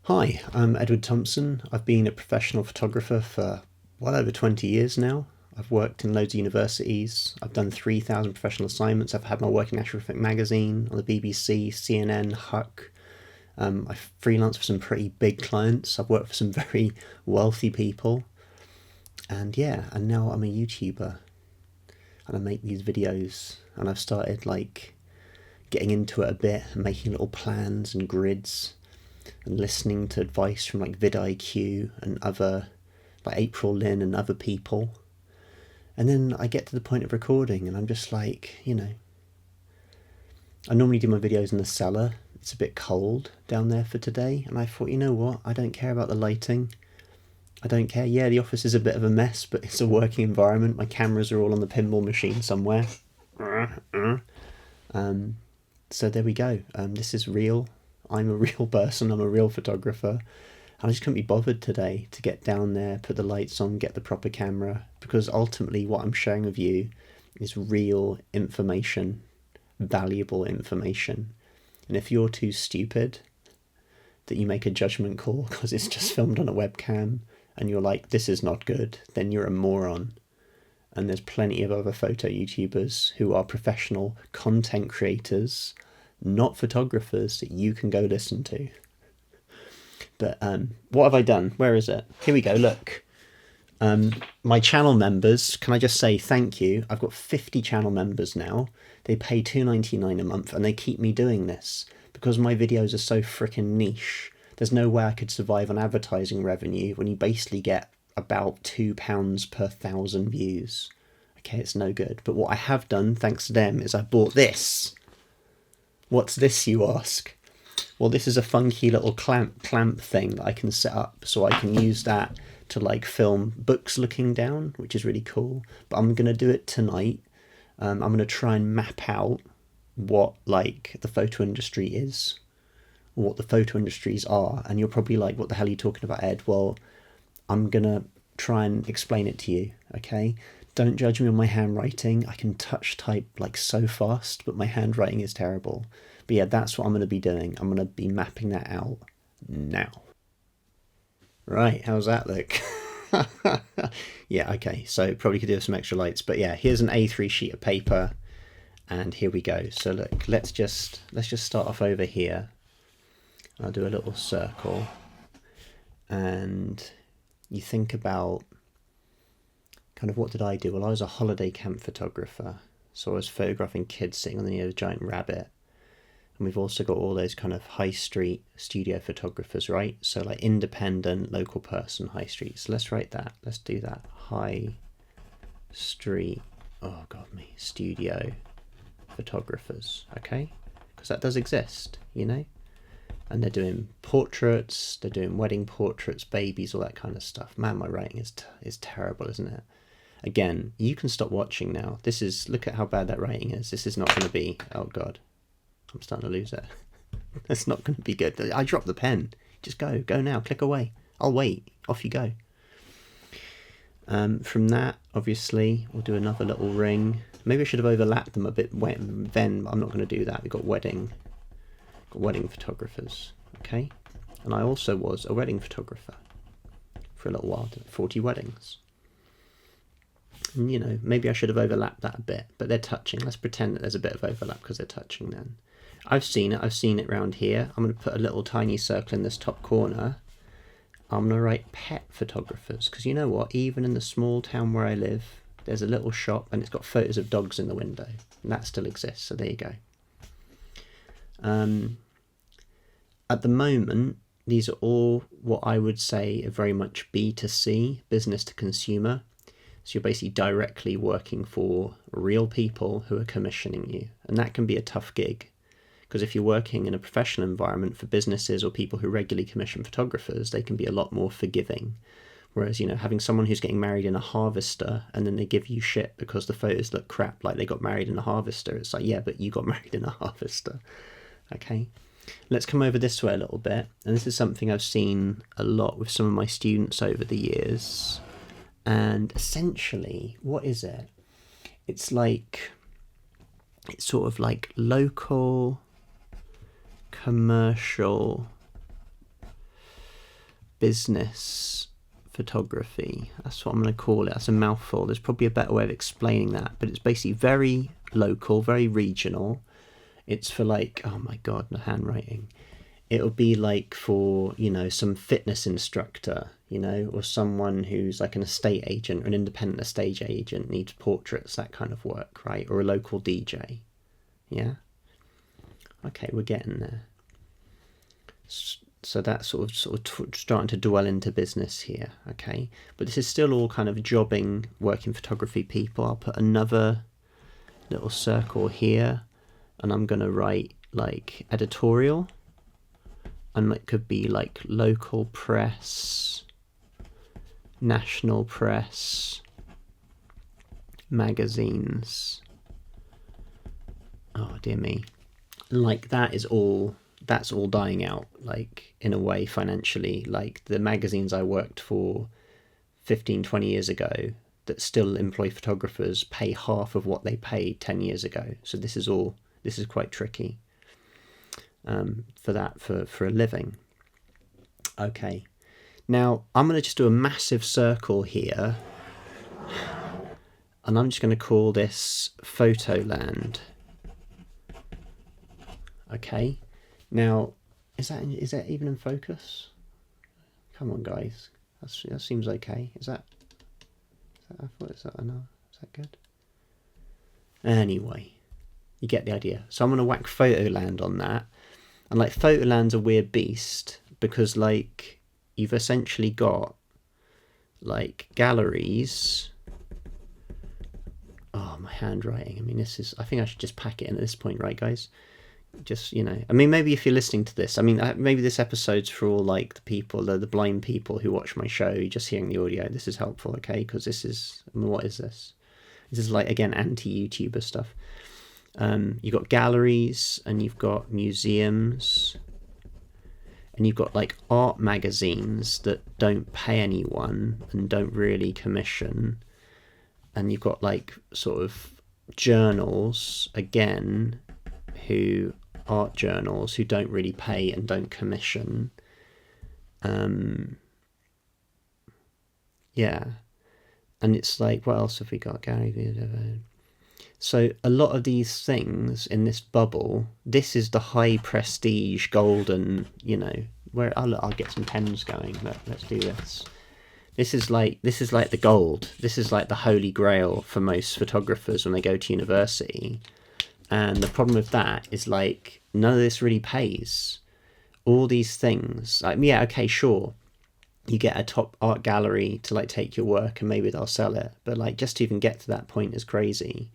Hi, I'm Edward Thompson. I've been a professional photographer for well over 20 years now. I've worked in loads of universities. I've done 3,000 professional assignments. I've had my work in National Geographic magazine, on the BBC, CNN, Huck. I freelance for some pretty big clients. I've worked for some very wealthy people. And yeah, and now I'm a YouTuber. And I make these videos. And I've started getting into it a bit and making little plans and grids and listening to advice from vidIQ and other, like April Lynn and other people. And then I get to the point of recording and I'm just I normally do my videos in the cellar. It's a bit cold down there for today. And I thought, you know what? I don't care about the lighting. I don't care. Yeah, the office is a bit of a mess, but it's a working environment. My cameras are all on the pinball machine somewhere. So there we go. This is real. I'm a real person. I'm a real photographer. And I just couldn't be bothered today to get down there, put the lights on, get the proper camera, because ultimately what I'm sharing with you is real information, valuable information. And if you're too stupid that you make a judgment call because it's just filmed on a webcam and you're like, this is not good, then you're a moron. And there's plenty of other photo YouTubers who are professional content creators, not photographers, that you can go listen to. But what have I done? Where is it? Here we go, look. My channel members, can I just say thank you? I've got 50 channel members now. They pay $2.99 a month and they keep me doing this because my videos are so freaking niche. There's no way I could survive on advertising revenue when you basically get about £2 per 1,000 views. Okay, it's no good. But what I have done, thanks to them, is I bought this. What's this, you ask? Well, this is a funky little clamp thing that I can set up, so I can use that to film books looking down, which is really cool. But I'm going to do it tonight. I'm going to try and map out what the photo industry is, or what the photo industries are. And you're probably like, what the hell are you talking about, Ed? Well, I'm going to try and explain it to you, okay? Don't judge me on my handwriting. I can touch type so fast, but my handwriting is terrible. But yeah, that's what I'm going to be doing. I'm going to be mapping that out now. Right, how's that look? Yeah, okay, so probably could do some extra lights. But yeah, here's an A3 sheet of paper. And here we go. So look, let's just start off over here. I'll do a little circle. And you think about kind of what did I do? Well, I was a holiday camp photographer. So I was photographing kids sitting on the end of a giant rabbit. And we've also got all those kind of high street studio photographers, right? So independent, local person, high street. So let's write that. Let's do that. High street, oh God me, studio photographers, okay? Because that does exist, you know? And they're doing portraits, they're doing wedding portraits, babies, all that kind of stuff. Man, my writing is terrible, isn't it? Again, you can stop watching now. Look at how bad that writing is. This is not going to be, oh God, I'm starting to lose it. That's not going to be good. I dropped the pen. Just go now, click away. I'll wait, off you go. From that, obviously, we'll do another little ring. Maybe I should have overlapped them a bit then. I'm not going to do that. We've got wedding photographers, okay? And I also was a wedding photographer for a little while, 40 weddings. And, maybe I should have overlapped that a bit, but they're touching. Let's pretend that there's a bit of overlap because they're touching then. I've seen it around here. I'm going to put a little tiny circle in this top corner. I'm going to write pet photographers because you know what? Even in the small town where I live, there's a little shop and it's got photos of dogs in the window. And that still exists, so there you go. At the moment, these are all what I would say are very much B2C, business to consumer. So you're basically directly working for real people who are commissioning you. And that can be a tough gig. Because if you're working in a professional environment for businesses or people who regularly commission photographers, they can be a lot more forgiving. Whereas, having someone who's getting married in a harvester and then they give you shit because the photos look crap, like they got married in a harvester. It's like, yeah, but you got married in a harvester. Okay. Let's come over this way a little bit. And this is something I've seen a lot with some of my students over the years. And essentially, what is it? It's sort of like local, commercial, business photography. That's what I'm going to call it. That's a mouthful. There's probably a better way of explaining that, but it's basically very local, very regional. It's for like, oh my god, the handwriting. It'll be like for, some fitness instructor, or someone who's like an estate agent or an independent estate agent, needs portraits, that kind of work, right? Or a local DJ. Yeah? Okay, we're getting there. So that's sort of starting to dwell into business here, okay? But this is still all kind of jobbing, working photography people. I'll put another little circle here, and I'm going to write like editorial, and it could be like local press, national press, magazines. Oh dear me. Like that's all dying out, like in a way financially. Like the magazines I worked for 15-20 years ago that still employ photographers pay half of what they paid 10 years ago. So this is quite tricky for a living. Okay, now I'm going to just do a massive circle here, and I'm just going to call this Photoland. Okay, now is that even in focus? Come on, guys, that seems okay. Is that I thought is that good? Anyway, you get the idea. So I'm going to whack Photoland on that. And like Photoland's a weird beast because like you've essentially got like galleries. Oh, my handwriting. I mean, I think I should just pack it in at this point, right, guys? Just, I mean, maybe if you're listening to this, I mean, maybe this episode's for all like the people, the blind people who watch my show, just hearing the audio. This is helpful, okay? Because what is this? This is like, again, anti-YouTuber stuff. You've got galleries, and you've got museums, and you've got like art magazines that don't pay anyone and don't really commission, and you've got like sort of journals, again, art journals who don't really pay and don't commission. Yeah, and it's like, what else have we got? Gallery. So a lot of these things in this bubble, this is the high prestige golden, where I'll get some pens going. Let's do this. This is like the gold. This is like the holy grail for most photographers when they go to university. And the problem with that is like none of this really pays. All these things, like, yeah, okay, sure, you get a top art gallery to like take your work and maybe they'll sell it, but like just to even get to that point is crazy.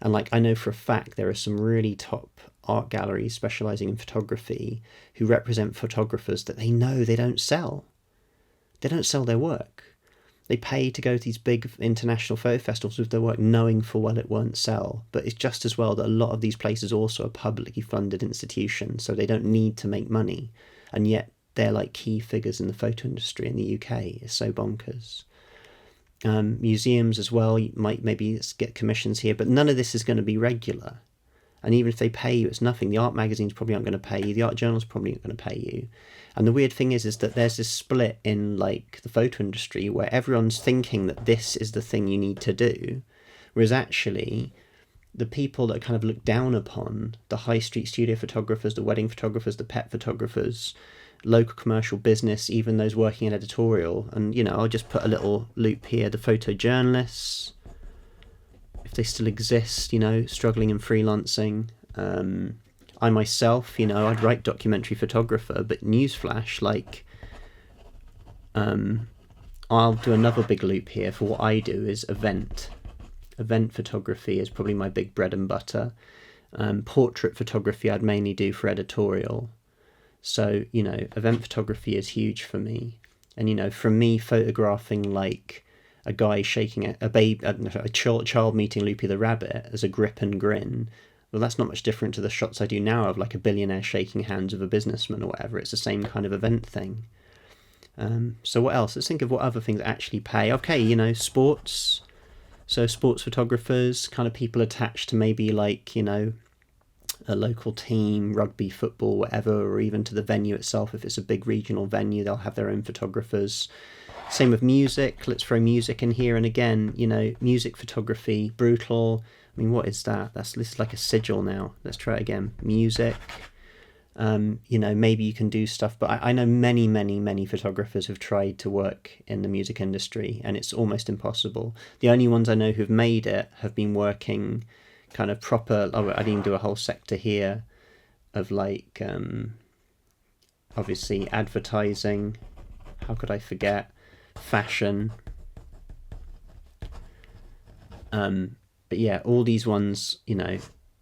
And like I know for a fact there are some really top art galleries specializing in photography who represent photographers that they know they don't sell. They don't sell their work. They pay to go to these big international photo festivals with their work, knowing full well it won't sell. But it's just as well that a lot of these places also are publicly funded institutions, so they don't need to make money. And yet they're like key figures in the photo industry in the UK. It's so bonkers. Museums as well, you might maybe get commissions here, but none of this is going to be regular. And even if they pay you, it's nothing. The art magazines probably aren't going to pay you. The art journals probably aren't going to pay you. And the weird thing is that there's this split in like the photo industry where everyone's thinking that this is the thing you need to do, whereas actually the people that are kind of looked down upon, the high street studio photographers, the wedding photographers, the pet photographers, local commercial business, even those working in editorial, and I'll just put a little loop here, the photojournalists, if they still exist, struggling in freelancing. I myself, I'd write documentary photographer, but newsflash, like, I'll do another big loop here for what I do is event photography is probably my big bread and butter. Portrait photography I'd mainly do for editorial. So, event photography is huge for me. And, from me photographing like a guy shaking a child meeting Loopy the rabbit as a grip and grin, well, that's not much different to the shots I do now of like a billionaire shaking hands with a businessman or whatever. It's the same kind of event thing. So what else? Let's think of what other things actually pay. Okay, sports. So sports photographers, kind of people attached to maybe like, a local team, rugby, football, whatever, or even to the venue itself. If it's a big regional venue, they'll have their own photographers. Same with music. Let's throw music in here. And again, you know, music photography, brutal. I mean, what is that? This is like a sigil now. Let's try it again. Music. You know, maybe you can do stuff, but I know many photographers who've tried to work in the music industry, and it's almost impossible. The only ones I know who've made it have been working kind of proper. Oh, I didn't even do a whole sector here of like, obviously advertising. How could I forget? Fashion. But yeah, all these ones, you know,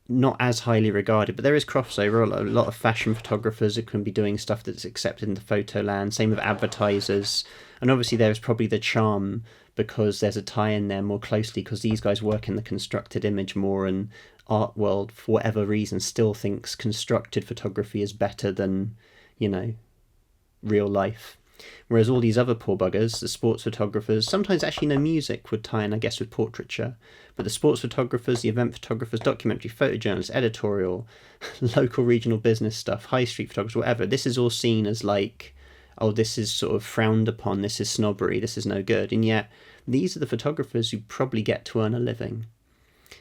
not as highly regarded, but there is crossover. A lot of fashion photographers that can be doing stuff that's accepted in the Photoland. Same with advertisers. And obviously there's probably the charm because there's a tie in there more closely because these guys work in the constructed image more, and art world, for whatever reason, still thinks constructed photography is better than, you know, real life. Whereas all these other poor buggers, the sports photographers, sometimes actually no music would tie in, I guess, with portraiture. But the sports photographers, the event photographers, documentary photojournalists, editorial, local regional business stuff, high street photographers, whatever, this is all seen as like, oh, this is sort of frowned upon, this is snobbery, this is no good. And yet, these are the photographers who probably get to earn a living.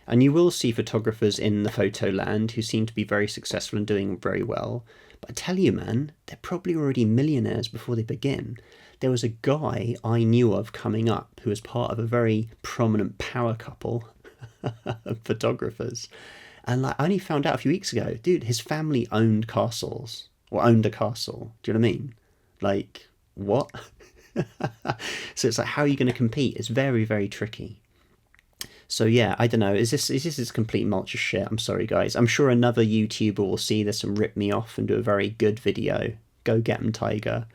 And you will see photographers in the Photoland who seem to be very successful and doing very well. But I tell you, man, they're probably already millionaires before they begin. There was a guy I knew of coming up who was part of a very prominent power couple of photographers. And like, I only found out a few weeks ago, dude, his family owned castles, or owned a castle. Do you know what I mean? Like, what? So it's like, how are you going to compete? It's very tricky. So yeah, I don't know. Is this complete mulch of shit? I'm sorry, guys. I'm sure another YouTuber will see this and rip me off and do a very good video. Go get 'em, Tiger.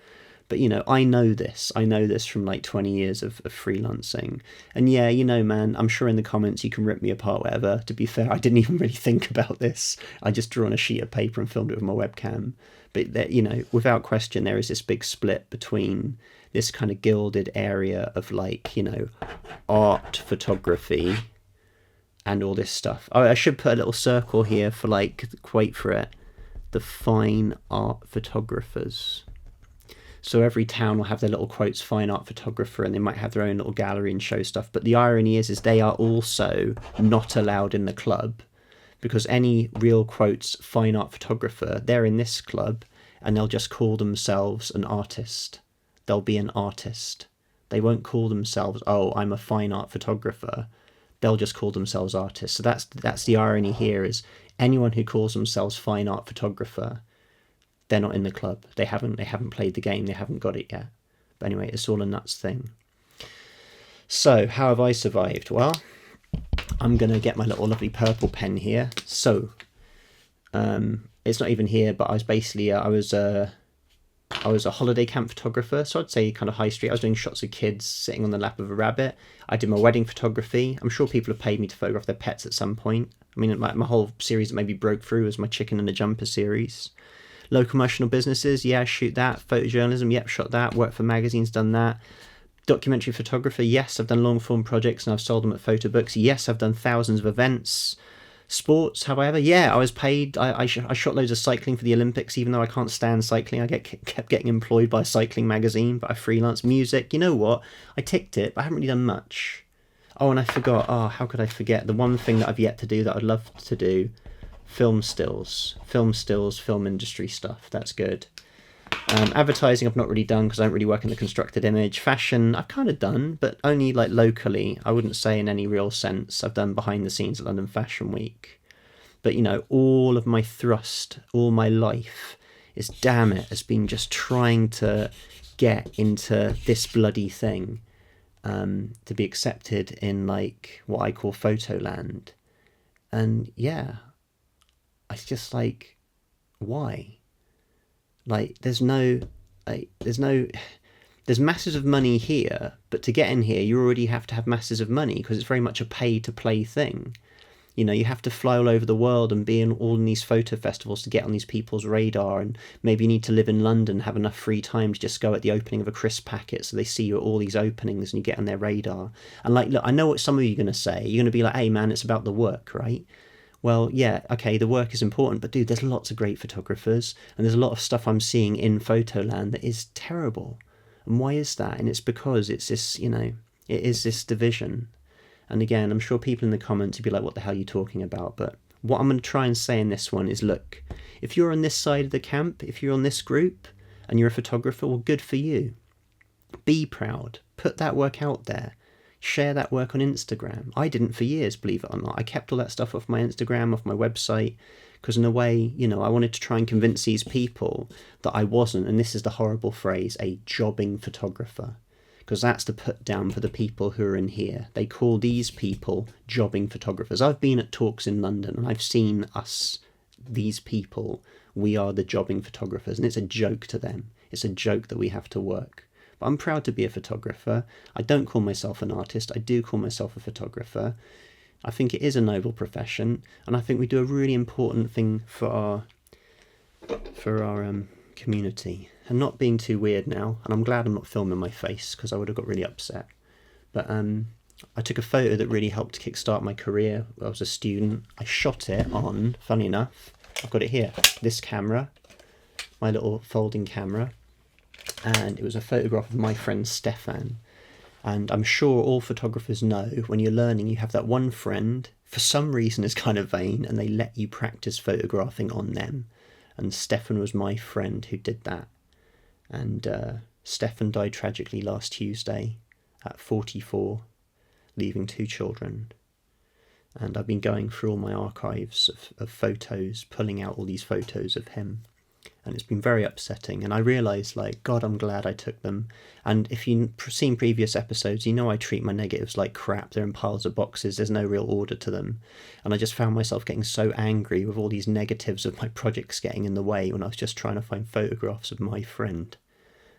But you know, I know this. I know this from like 20 years of freelancing. And yeah, you know, man, I'm sure in the comments you can rip me apart, whatever. To be fair, I didn't even really think about this. I just drew on a sheet of paper and filmed it with my webcam. But there, you know, without question, there is this big split between this kind of gilded area of like, you know, art photography and all this stuff. Oh, I should put a little circle here for like, wait for it, the fine art photographers. So every town will have their little quotes fine art photographer, and they might have their own little gallery and show stuff. But the irony is they are also not allowed in the club, because any real quotes fine art photographer, they're in this club and they'll just call themselves an artist. They'll be an artist. They won't call themselves, oh, I'm a fine art photographer. They'll just call themselves artists. So that's the irony here, is anyone who calls themselves fine art photographer, they're not in the club. They haven't played the game. They haven't got it yet. But anyway, it's all a nuts thing. So how have I survived? Well, I'm going to get my little lovely purple pen here. So it's not even here, but I was basically, I was a holiday camp photographer, so I'd say kind of high street. I was doing shots of kids sitting on the lap of a rabbit. I did my wedding photography. I'm sure people have paid me to photograph their pets at some point. I mean, my whole series that maybe broke through was my chicken and a jumper series. Local commercial businesses, yeah, shoot that. Photojournalism, yep, shot that. Worked for magazines, done that. Documentary photographer, yes, I've done long form projects and I've sold them at photo books. Yes, I've done thousands of events. Sports, however, yeah, I was paid. I shot loads of cycling for the Olympics, even though I can't stand cycling. I kept getting employed by a cycling magazine, but I freelance. Music, you know what? I ticked it, but I haven't really done much. Oh, and I forgot. Oh, how could I forget? The one thing that I've yet to do that I'd love to do. Film stills, film industry stuff. That's good. Advertising I've not really done because I don't really work in the constructed image. Fashion I've kind of done, but only like locally. I wouldn't say in any real sense. I've done behind the scenes at London Fashion Week. But you know, all of my thrust, all my life is, damn it, has been just trying to get into this bloody thing, to be accepted in like what I call Photoland. And yeah, it's just like, why? Like, there's masses of money here, but to get in here, you already have to have masses of money because it's very much a pay-to-play thing. You know, you have to fly all over the world and be in all in these photo festivals to get on these people's radar, and maybe you need to live in London, have enough free time to just go at the opening of a crisp packet so they see you at all these openings and you get on their radar. And like, look, I know what some of you are going to say. You're going to be like, hey man, it's about the work, right? Well, yeah, okay, the work is important, but dude, there's lots of great photographers, and there's a lot of stuff I'm seeing in Photoland that is terrible. And why is that? And it's because it's this, it is this division. And again, I'm sure people in the comments would be like, what the hell are you talking about? But what I'm going to try and say in this one is, look, if you're on this side of the camp, if you're on this group, and you're a photographer, well, good for you. Be proud. Put that work out there. Share that work on Instagram. I didn't for years, believe it or not. I kept all that stuff off my Instagram, off my website, because in a way, I wanted to try and convince these people that I wasn't, and this is the horrible phrase, a jobbing photographer. Because that's the put down for the people who are in here. They call these people jobbing photographers. I've been at talks in London and I've seen us, these people, we are the jobbing photographers, and it's a joke to them. It's a joke that we have to work. But I'm proud to be a photographer. I don't call myself an artist. I do call myself a photographer. I think it is a noble profession, and I think we do a really important thing for our community. And not being too weird now, and I'm glad I'm not filming my face because I would have got really upset. But I took a photo that really helped kickstart my career when I was a student. I shot it on, funny enough, I've got it here, this camera, my little folding camera. And it was a photograph of my friend Stefan. And I'm sure all photographers know when you're learning, you have that one friend, for some reason is kind of vain, and they let you practice photographing on them. And Stefan was my friend who did that. And Stefan died tragically last Tuesday at 44, leaving 2 children. And I've been going through all my archives of photos, pulling out all these photos of him. And it's been very upsetting. And I realised, God, I'm glad I took them. And if you've seen previous episodes, I treat my negatives like crap. They're in piles of boxes. There's no real order to them. And I just found myself getting so angry with all these negatives of my projects getting in the way when I was just trying to find photographs of my friend.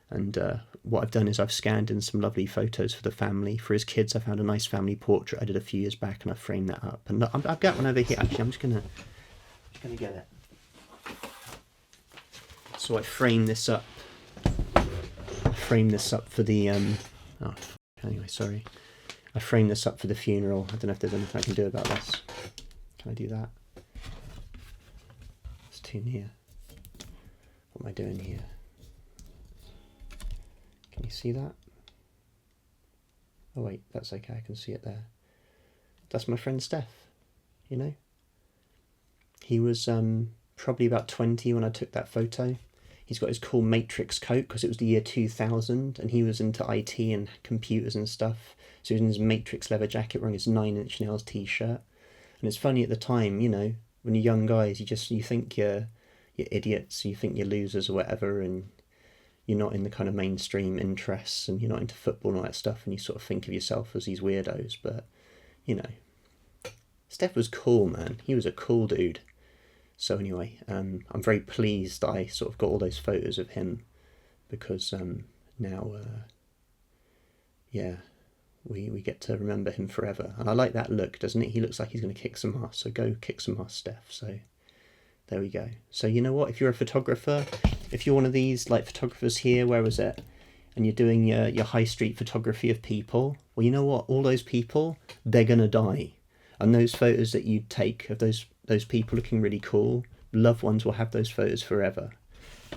And what I've done is I've scanned in some lovely photos for the family. For his kids, I found a nice family portrait I did a few years back, and I framed that up. And I've got one over here, actually. I'm just gonna get it. So I framed this up. For the anyway, sorry. I framed this up for the funeral. I don't know if there's anything I can do about this. Can I do that? It's too near. What am I doing here? Can you see that? Oh wait, that's okay, I can see it there. That's my friend Steph, He was probably about 20 when I took that photo. He's got his cool matrix coat because it was the year 2000 and he was into IT and computers and stuff. So he was in his matrix leather jacket wearing his 9 Inch Nails t-shirt. And it's funny at the time, when you're young guys, you think you're idiots, you think you're losers or whatever, and you're not in the kind of mainstream interests and you're not into football and all that stuff, and you sort of think of yourself as these weirdos. But, Steph was cool, man. He was a cool dude. So anyway, I'm very pleased that I sort of got all those photos of him because now, we get to remember him forever. And I like that look, doesn't it? He looks like he's going to kick some ass, so go kick some ass, Steph. So there we go. So you know what? If you're a photographer, if you're one of these photographers here, where was it? And you're doing your high street photography of people, well, you know what? All those people, they're going to die. And those photos that you take of those people looking really cool, loved ones will have those photos forever.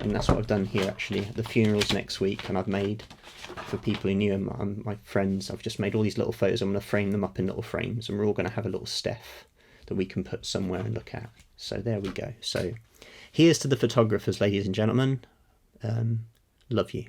And that's what I've done here, actually. The funeral's next week, and I've made, for people who knew him, my friends, I've just made all these little photos. I'm going to frame them up in little frames, and we're all going to have a little Steph that we can put somewhere and look at. So there we go. So here's to the photographers, ladies and gentlemen. Love you.